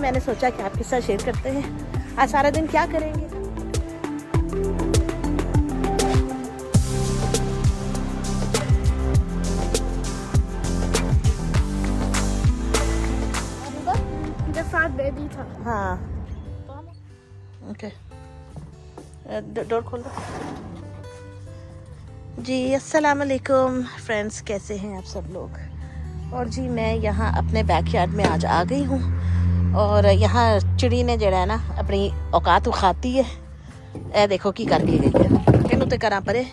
میں نے سوچا کہ آپ کے ساتھ شیئر کرتے ہیں آج سارا دن کیا کریں گے. بیبی تھا. ہاں اوکے ڈور کھول دو. جی السلام علیکم فرینڈس، کیسے ہیں آپ سب لوگ؟ اور جی میں یہاں اپنے بیک یارڈ میں آج آ گئی ہوں اور یہاں چڑی نے جڑا ہے نا اپنی اوقات اخاتی ہے. اے دیکھو کی کر کے گئی ہے کہ تے کرا پرے.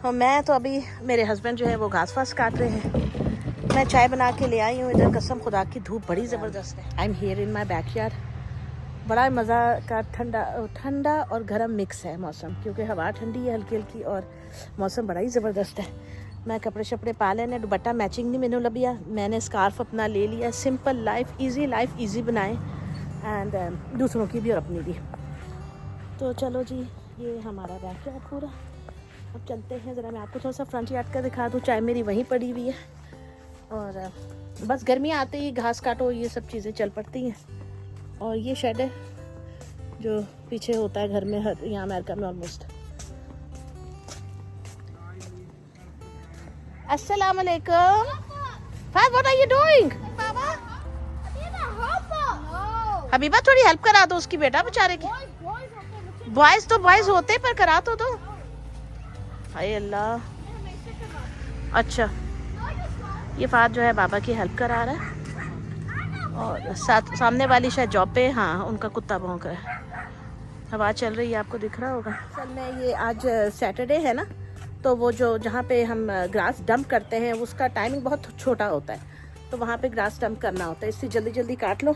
اور میں تو ابھی میرے ہسبینڈ جو ہے وہ گھاس واس کاٹ رہے ہیں. میں چائے بنا کے لے آئی ہوں ادھر. قسم خدا کی دھوپ بڑی زبردست ہے. I am here in my back yard. بڑا مزہ کا ٹھنڈا اور گرم مکس ہے موسم، کیونکہ ہوا ٹھنڈی ہے ہلکی ہلکی اور موسم بڑا ہی زبردست ہے. میں کپڑے شپڑے پا لینے، دوپٹہ میچنگ نہیں مینوں لبیا. میں نے اسکارف اپنا لے لیا. سمپل لائف ایزی بنائیں اینڈ دوسروں کی بھی اور اپنی بھی. تو چلو جی یہ ہمارا بیک یارڈ پورا. اب چلتے ہیں ذرا میں آپ کو تھوڑا سا فرنٹ یارڈ کا دکھا دوں. چائے میری وہیں پڑی ہوئی ہے اور بس گرمیاں آتے ہی گھاس کاٹو یہ سب چیزیں چل پڑتی ہیں. اور یہ شیڈ ہے جو پیچھے ہوتا ہے گھر میں، یہاں امریکہ میں آلموسٹ. السلام علیکم. فاز واٹ آر یو ڈوئنگ؟ حبیبہ تھوڑی ہیلپ کرا دو اس کی بیٹا بیچارے کی. بوائز تو بوائز ہوتے پر کرا تو دو. ہائے اللہ. اچھا یہ فہد جو ہے بابا کی ہیلپ کرا رہا ہے اور سامنے والی شاید جاب پہ، ہاں ان کا کتا بھونک رہا ہے. ہوا چل رہی ہے، آپ کو دکھ رہا ہوگا. اصل میں یہ آج سیٹرڈے ہے نا، تو وہ جہاں پہ ہم گراس ڈمپ کرتے ہیں اس کا ٹائمنگ بہت چھوٹا ہوتا ہے، تو وہاں پہ گراس ڈمپ کرنا ہوتا ہے. اس سے جلدی کاٹ لو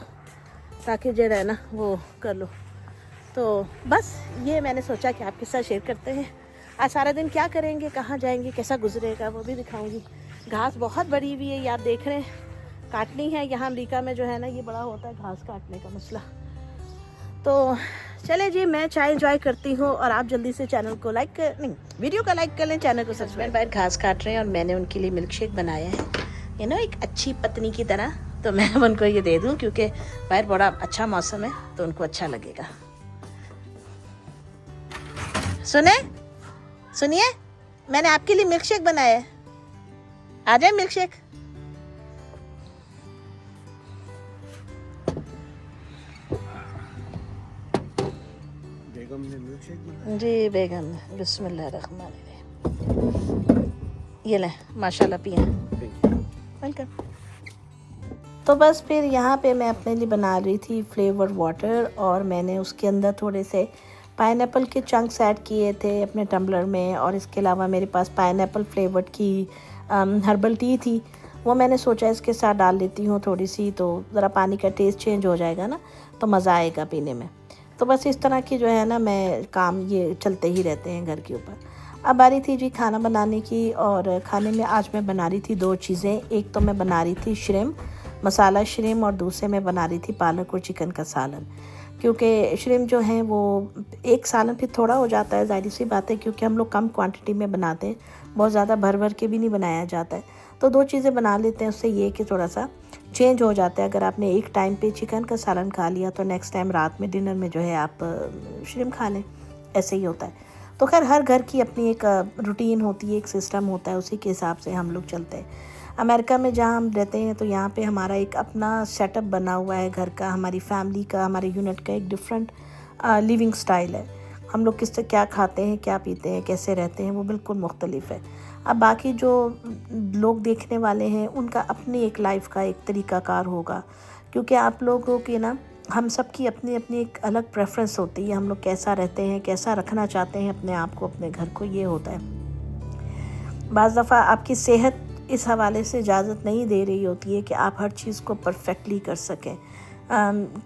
تاکہ جو ہے نا وہ کر لو. تو بس یہ میں نے سوچا کہ آپ کے ساتھ شیئر کرتے ہیں آج سارا دن کیا کریں گے، کہاں جائیں گے، کیسا گزرے گا وہ بھی دکھاؤں گی. گھاس بہت بڑی ہوئی ہے، یہ آپ دیکھ رہے ہیں، کاٹنی ہے. یہاں امریکہ میں جو ہے نا یہ بڑا ہوتا ہے گھاس کاٹنے کا مسئلہ. تو چلے جی میں چائے انجوائے کرتی ہوں اور آپ جلدی سے چینل کو لائک ویڈیو کو لائک کر لیں، چینل کو سبسکرائب. باہر گھاس کاٹ رہے ہیں اور میں نے ان کے لیے ملک شیک بنایا ہے ایک اچھی پتنی کی طرح. تو میں ان کو یہ دے دوں کیونکہ باہر بڑا اچھا موسم ہے تو ان کو اچھا لگے گا. سنیے میں نے آپ کے لیے ملک شیک بنایا ہے. آ جائیں ملک شیک. جی بیگم بسم اللہ الرحمن الرحیم. یہ لیں ماشاء اللہ پئیں. ویلکم. تو بس پھر یہاں پہ میں اپنے لیے بنا رہی تھی فلیور واٹر اور میں نے اس کے اندر تھوڑے سے پائن ایپل کے چنکس ایڈ کیے تھے اپنے ٹمبلر میں. اور اس کے علاوہ میرے پاس پائن ایپل فلیورڈ کی ہربل ٹی تھی، وہ میں نے سوچا اس کے ساتھ ڈال لیتی ہوں تھوڑی سی، تو ذرا پانی کا ٹیسٹ چینج ہو جائے گا نا تو مزہ آئے گا پینے میں. تو بس اس طرح کی جو ہے نا میں کام یہ چلتے ہی رہتے ہیں گھر کے اوپر. اب آ رہی تھی جی کھانا بنانے کی، اور کھانے میں آج میں بنا رہی تھی دو چیزیں. ایک تو میں بنا رہی تھی شرمپ مسالہ شرمپ، اور دوسرے میں بنا رہی تھی پالک اور چکن کا سالن. کیونکہ شرمپ جو ہیں وہ ایک سالن پھر تھوڑا ہو جاتا ہے، ظاہر سی بات ہے، کیونکہ ہم لوگ کم کوانٹٹی میں بناتے ہیں، بہت زیادہ بھر کے بھی نہیں بنایا جاتا ہے. تو دو چیزیں بنا لیتے ہیں، اس سے یہ کہ تھوڑا سا چینج ہو جاتا ہے. اگر آپ نے ایک ٹائم پہ چکن کا سالن کھا لیا تو نیکسٹ ٹائم رات میں ڈنر میں جو ہے آپ شرمپ کھا لیں. ایسے ہی ہوتا ہے. تو خیر ہر گھر کی اپنی ایک روٹین ہوتی ہے، ایک سسٹم ہوتا ہے، اسی کے حساب سے ہم لوگ چلتے ہیں. امریکہ میں جہاں ہم رہتے ہیں تو یہاں پہ ہمارا ایک اپنا سیٹ اپ بنا ہوا ہے گھر کا، ہماری فیملی کا، ہمارے یونٹ کا ایک ڈفرینٹ لیونگ سٹائل ہے. ہم لوگ کس سے کیا کھاتے ہیں، کیا پیتے ہیں، کیسے رہتے ہیں، وہ بالکل مختلف ہے. اب باقی جو لوگ دیکھنے والے ہیں ان کا اپنی ایک لائف کا ایک طریقہ کار ہوگا، کیونکہ آپ لوگوں کی نا ہم سب کی اپنی اپنی ایک الگ پریفرنس ہوتی ہے. ہم لوگ کیسا رہتے ہیں، کیسا رکھنا چاہتے ہیں اپنے آپ کو، اپنے گھر کو، یہ ہوتا ہے. بعض دفعہ آپ کی صحت اس حوالے سے اجازت نہیں دے رہی ہوتی ہے کہ آپ ہر چیز کو پرفیکٹلی کر سکیں.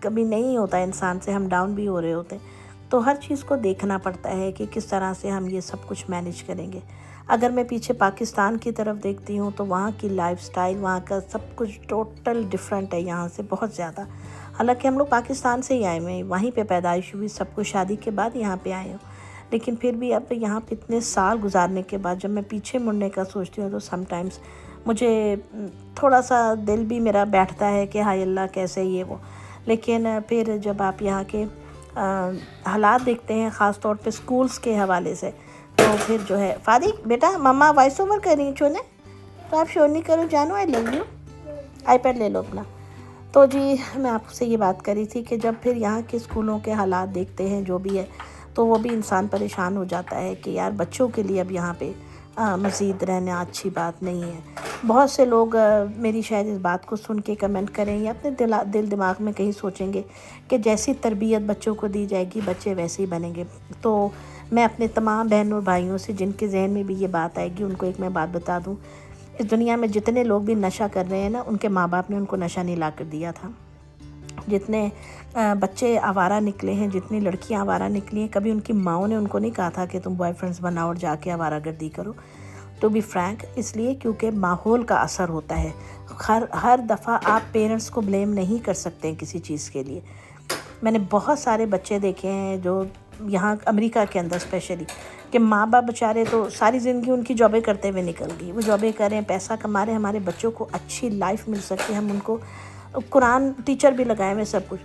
کبھی نہیں ہوتا انسان سے، ہم ڈاؤن بھی ہو رہے ہوتے ہیں. تو ہر چیز کو دیکھنا پڑتا ہے کہ کس طرح سے ہم یہ سب کچھ مینیج کریں گے. اگر میں پیچھے پاکستان کی طرف دیکھتی ہوں تو وہاں کی لائف سٹائل، وہاں کا سب کچھ ٹوٹل ڈیفرنٹ ہے یہاں سے بہت زیادہ. حالانکہ ہم لوگ پاکستان سے ہی آئے ہوئے ہیں، وہیں پہ پیدائش ہوئی، سب کچھ شادی کے بعد یہاں پہ آئے ہوں. لیکن پھر بھی اب یہاں پہ اتنے سال گزارنے کے بعد جب میں پیچھے مڑنے کا سوچتی ہوں تو سم ٹائمز مجھے تھوڑا سا دل بھی میرا بیٹھتا ہے کہ ہائے اللہ کیسے یہ وہ. لیکن پھر جب آپ یہاں کے حالات دیکھتے ہیں، خاص طور پہ سکولز کے حوالے سے، تو پھر جو ہے فادی بیٹا مما وائس اوور کر رہی ہیں چھونے، تو آپ شور نہیں کرو جانو، آئی لو یو، آئی پیڈ لے لو اپنا۔ تو جی میں آپ سے یہ بات کری تھی کہ جب پھر یہاں کے اسکولوں کے حالات دیکھتے ہیں جو بھی ہے، تو وہ بھی انسان پریشان ہو جاتا ہے کہ یار بچوں کے لیے اب یہاں پہ مزید رہنا اچھی بات نہیں ہے۔ بہت سے لوگ میری شاید اس بات کو سن کے کمنٹ کریں یا اپنے دل دماغ میں کہیں سوچیں گے کہ جیسی تربیت بچوں کو دی جائے گی بچے ویسے ہی بنیں گے۔ تو میں اپنے تمام بہن اور بھائیوں سے جن کے ذہن میں بھی یہ بات آئے گی ان کو ایک میں بات بتا دوں، اس دنیا میں جتنے لوگ بھی نشہ کر رہے ہیں نا، ان کے ماں باپ نے ان کو نشہ نہیں لا کر دیا تھا۔ جتنے بچے آوارہ نکلے ہیں، جتنی لڑکیاں آوارہ نکلی ہیں، کبھی ان کی ماؤں نے ان کو نہیں کہا تھا کہ تم بوائے فرینڈز بناؤ اور جا کے آوارہ گردی کرو۔ ٹو بی فرینک، اس لیے کیونکہ ماحول کا اثر ہوتا ہے۔ ہر دفعہ آپ پیرنٹس کو بلیم نہیں کر سکتے ہیں کسی چیز کے لیے۔ میں نے بہت سارے بچے دیکھے ہیں جو یہاں امریکہ کے اندر اسپیشلی، کہ ماں باپ بیچارے تو ساری زندگی ان کی جابیں کرتے ہوئے نکل گئی، وہ جابیں کریں، پیسہ کما رہے ہیں، ہمارے بچوں کو اچھی لائف مل سکے، ہم ان کو قرآن ٹیچر بھی لگائے ہوئے سب کچھ۔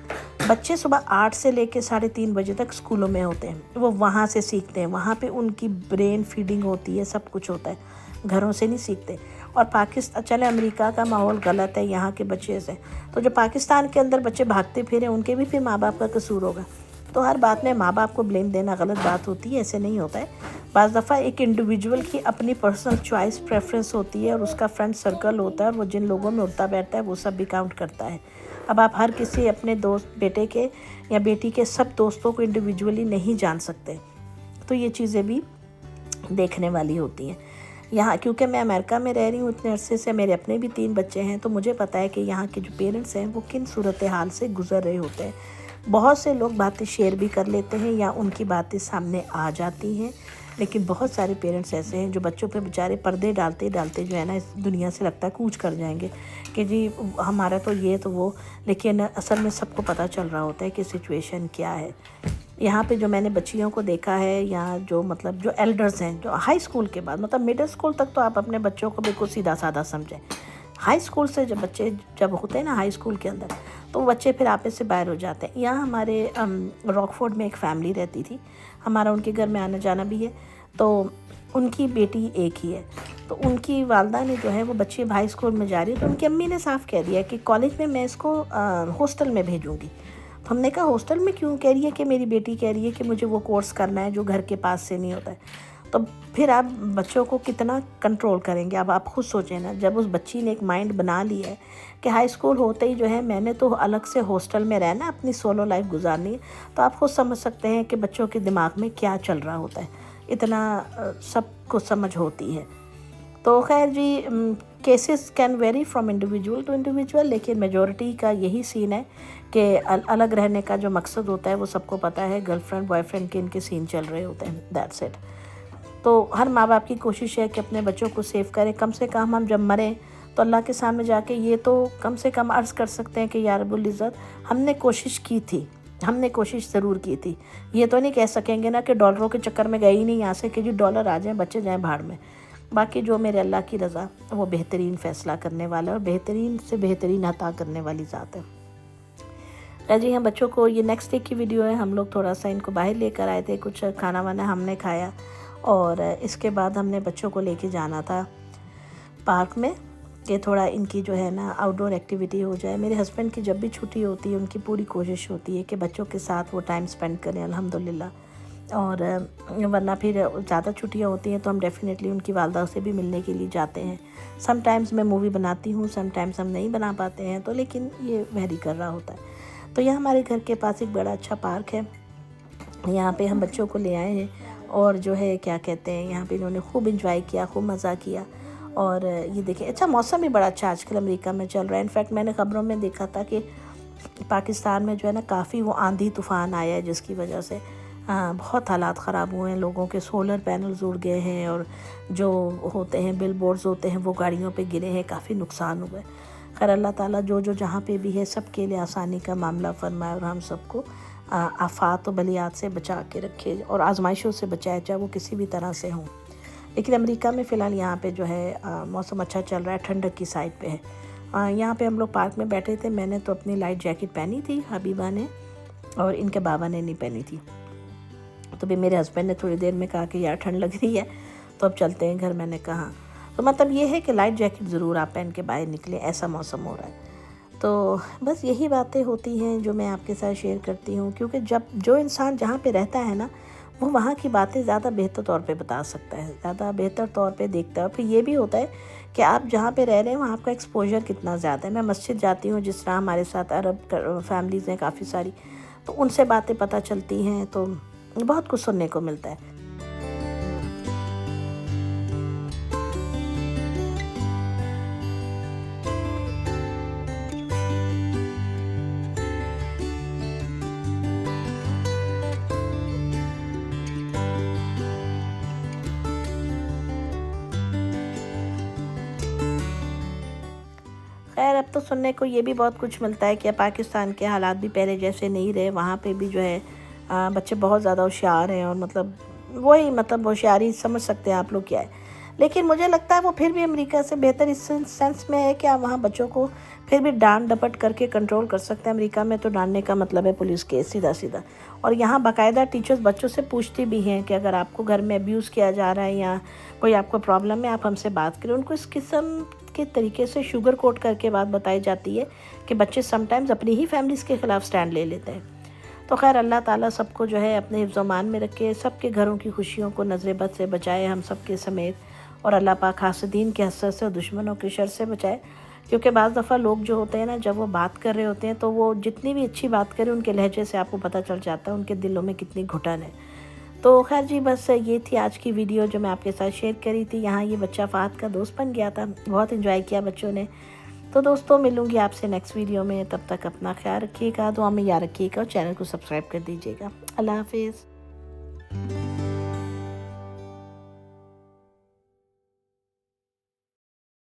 بچے صبح 8 سے لے کے 3:30 بجے تک اسکولوں میں ہوتے ہیں، وہ وہاں سے سیکھتے ہیں، وہاں پہ ان کی برین فیڈنگ ہوتی ہے، سب کچھ ہوتا ہے، گھروں سے نہیں سیکھتے۔ اور پاکستان چلے امریکہ کا ماحول غلط ہے یہاں کے بچے سے، تو جو پاکستان کے اندر بچے بھاگتے پھریں ان کے بھی پھر ماں باپ کا قصور ہوگا۔ تو ہر بات میں ماں باپ کو بلیم دینا غلط بات ہوتی ہے، ایسے نہیں ہوتا ہے۔ بعض دفعہ ایک انڈیویجول کی اپنی پرسنل چوائس پریفرنس ہوتی ہے، اور اس کا فرینڈ سرکل ہوتا ہے، اور وہ جن لوگوں میں اٹھتا بیٹھتا ہے وہ سب بھی کاؤنٹ کرتا ہے۔ اب آپ ہر کسی اپنے دوست بیٹے کے یا بیٹی کے سب دوستوں کو انڈیویجولی نہیں جان سکتے، تو یہ چیزیں بھی دیکھنے والی ہوتی ہیں یہاں۔ کیونکہ میں امریکہ میں رہ رہی ہوں اتنے عرصے سے، میرے اپنے بھی 3 بچے ہیں، تو مجھے پتہ ہے کہ یہاں کے جو پیرنٹس ہیں وہ کن صورتحال سے گزر رہے ہوتے ہیں۔ بہت سے لوگ باتیں شیئر بھی کر لیتے ہیں یا ان کی باتیں سامنے آ جاتی ہیں، لیکن بہت سارے پیرنٹس ایسے ہیں جو بچوں پہ بیچارے پردے ڈالتے ڈالتے جو ہے نا اس دنیا سے لگتا ہے کوچ کر جائیں گے کہ جی ہمارا تو یہ تو وہ، لیکن اصل میں سب کو پتہ چل رہا ہوتا ہے کہ سچویشن کیا ہے۔ یہاں پہ جو میں نے بچیوں کو دیکھا ہے، یا جو مطلب جو ایلڈرز ہیں، جو ہائی اسکول کے بعد مطلب مڈل اسکول تک تو آپ اپنے بچوں کو بالکل سیدھا سادہ سمجھیں، ہائی اسکول سے جب بچے جب ہوتے ہیں نا ہائی اسکول کے اندر، تو بچے پھر آپس سے باہر ہو جاتے ہیں۔ یہاں ہمارے راک فورڈ میں ایک فیملی رہتی تھی، ہمارا ان کے گھر میں آنا جانا بھی ہے، تو ان کی بیٹی ایک ہی ہے، تو ان کی والدہ نے جو ہے وہ بچے ہائی اسکول میں جا رہی ہے، تو ان کی امی نے صاف کہہ دیا کہ کالج میں اس کو ہاسٹل میں بھیجوں گی۔ تو ہم نے کہا ہاسٹل میں کیوں؟ کہہ رہی ہے کہ میری بیٹی کہہ رہی ہے کہ مجھے وہ کورس کرنا ہے جو گھر کے پاس سے نہیں ہوتا ہے۔ تو پھر آپ بچوں کو کتنا کنٹرول کریں گے؟ اب آپ خود سوچیں نا، جب اس بچی نے ایک مائنڈ بنا لی ہے کہ ہائی اسکول ہوتے ہی جو ہے میں نے تو الگ سے ہاسٹل میں رہنا، اپنی سولو لائف گزارنی ہے، تو آپ خود سمجھ سکتے ہیں کہ بچوں کے دماغ میں کیا چل رہا ہوتا ہے، اتنا سب کو سمجھ ہوتی ہے۔ تو خیر جی، cases can vary from individual to individual, لیکن میجورٹی کا یہی سین ہے کہ الگ رہنے کا جو مقصد ہوتا ہے وہ سب کو پتہ ہے، گرل فرینڈ بوائے فرینڈ کے ان کے سین چل رہے ہوتے ہیں، دیٹس اٹ۔ تو ہر ماں باپ کی کوشش ہے کہ اپنے بچوں کو سیو کریں، کم سے کم ہم جب مریں تو اللہ کے سامنے جا کے یہ تو کم سے کم عرض کر سکتے ہیں کہ یا رب العزت ہم نے کوشش کی تھی، ہم نے کوشش ضرور کی تھی۔ یہ تو نہیں کہہ سکیں گے نا کہ ڈالروں کے چکر میں گئے ہی نہیں یہاں سے کہ جی ڈالر آ جائیں بچے جائیں بھاڑ میں۔ باقی جو میرے اللہ کی رضا، وہ بہترین فیصلہ کرنے والا اور بہترین سے بہترین عطا کرنے والی ذات ہے۔ جی ہم بچوں کو، یہ نیکسٹ ڈے کی ویڈیو ہے، ہم لوگ تھوڑا سا ان کو باہر لے کر آئے تھے، کچھ کھانا وانا ہم نے کھایا، اور اس کے بعد ہم نے بچوں کو لے کے جانا تھا پارک میں کہ تھوڑا ان کی جو ہے نا آؤٹ ڈور ایکٹیویٹی ہو جائے۔ میرے ہسبینڈ کی جب بھی چھٹی ہوتی ہے ان کی پوری کوشش ہوتی ہے کہ بچوں کے ساتھ وہ ٹائم سپینڈ کریں الحمدللہ، اور ورنہ پھر زیادہ چھٹیاں ہوتی ہیں تو ہم ڈیفینیٹلی ان کی والدہ سے بھی ملنے کے لیے جاتے ہیں۔ سم ٹائمز میں مووی بناتی ہوں، سم ٹائمز ہم نہیں بنا پاتے ہیں، تو لیکن یہ ویری کر رہا ہوتا ہے۔ تو یہاں ہمارے گھر کے پاس ایک بڑا اچھا پارک ہے، یہاں پہ ہم بچوں کو لے آئے ہیں، اور جو ہے کیا کہتے ہیں یہاں پہ انہوں نے خوب انجوائے کیا، خوب مزہ کیا۔ اور یہ دیکھیں اچھا موسم بھی بڑا اچھا آج کل امریکہ میں چل رہا ہے۔ انفیکٹ میں نے خبروں میں دیکھا تھا کہ پاکستان میں جو ہے نا کافی وہ آندھی طوفان آیا ہے، جس کی وجہ سے بہت حالات خراب ہوئے ہیں، لوگوں کے سولر پینلز اڑ گئے ہیں، اور جو ہوتے ہیں بل بورڈز ہوتے ہیں وہ گاڑیوں پہ گرے ہیں، کافی نقصان ہوئے۔ خیر اللہ تعالیٰ جو جہاں پہ بھی ہے سب کے لیے آسانی کا معاملہ فرمائے، اور ہم سب کو آفات و بلیات سے بچا کے رکھے، اور آزمائشوں سے بچائے، چاہے وہ کسی بھی طرح سے ہوں۔ لیکن امریکہ میں فی الحال یہاں پہ جو ہے موسم اچھا چل رہا ہے، ٹھنڈک کی سائڈ پہ ہے، یہاں پہ ہم لوگ پارک میں بیٹھے تھے. میں نے تو اپنی لائٹ جیکٹ پہنی تھی, حبیبہ نے اور ان کے بابا نے نہیں پہنی تھی. تو بھی میرے ہسبینڈ نے تھوڑی دیر میں کہا کہ یار ٹھنڈ لگ رہی ہے تو اب چلتے ہیں گھر. میں نے کہا تو مطلب یہ ہے کہ لائٹ جیکٹ ضرور آپ پہن کے باہر نکلیں, ایسا موسم ہو رہا ہے. تو بس یہی باتیں ہوتی ہیں جو میں آپ کے ساتھ شیئر کرتی ہوں, کیونکہ جب جو انسان جہاں پہ رہتا ہے نا وہ وہاں کی باتیں زیادہ بہتر طور پہ بتا سکتا ہے, زیادہ بہتر طور پہ دیکھتا ہے. پھر یہ بھی ہوتا ہے کہ آپ جہاں پہ رہ رہے ہیں وہاں آپ کا ایکسپوجر کتنا زیادہ ہے. میں مسجد جاتی ہوں, جس طرح ہمارے ساتھ عرب فیملیز ہیں کافی ساری, تو ان سے باتیں پتہ چلتی ہیں, تو بہت کچھ سننے کو ملتا ہے. خیر اب تو سننے کو یہ بھی بہت کچھ ملتا ہے کہ پاکستان کے حالات بھی پہلے جیسے نہیں رہے, وہاں پہ بھی جو ہے بچے بہت زیادہ ہوشیار ہیں, اور مطلب وہی مطلب ہوشیاری سمجھ سکتے ہیں آپ لوگ کیا ہے. لیکن مجھے لگتا ہے وہ پھر بھی امریکہ سے بہتر اس سینس میں ہے کہ آپ وہاں بچوں کو پھر بھی ڈانٹ ڈپٹ کر کے کنٹرول کر سکتے ہیں. امریکہ میں تو ڈانٹنے کا مطلب ہے پولیس کیس سیدھا سیدھا, اور یہاں باقاعدہ ٹیچرز بچوں سے پوچھتی بھی ہیں کہ اگر آپ کو گھر میں ابیوز کیا جا رہا ہے یا کوئی آپ کو پرابلم ہے آپ ہم سے بات کریں. ان کو اس قسم کے طریقے سے شوگر کوٹ کر کے بات بتائی جاتی ہے کہ بچے سم ٹائمز اپنی ہی فیملیز کے خلاف سٹینڈ لے لیتے ہیں. تو خیر اللہ تعالیٰ سب کو جو ہے اپنے حفظ و امان میں رکھے, سب کے گھروں کی خوشیوں کو نظر بد سے بچائے ہم سب کے سمیت, اور اللہ پاک حاسدین کے حسد سے اور دشمنوں کے شر سے بچائے. کیونکہ بعض دفعہ لوگ جو ہوتے ہیں نا جب وہ بات کر رہے ہوتے ہیں تو وہ جتنی بھی اچھی بات کریں ان کے لہجے سے آپ کو پتہ چل جاتا ہے ان کے دلوں میں کتنی گھٹن ہے. تو خیر جی بس یہ تھی آج کی ویڈیو جو میں آپ کے ساتھ شیئر کری تھی. یہاں یہ بچہ فہد کا دوست بن گیا تھا, بہت انجوائے کیا بچوں نے. تو دوستوں ملوں گی آپ سے نیکسٹ ویڈیو میں, تب تک اپنا خیال رکھیے گا, دعا میں یاد رکھیے گا, اور چینل کو سبسکرائب کر دیجیے گا. اللہ حافظ.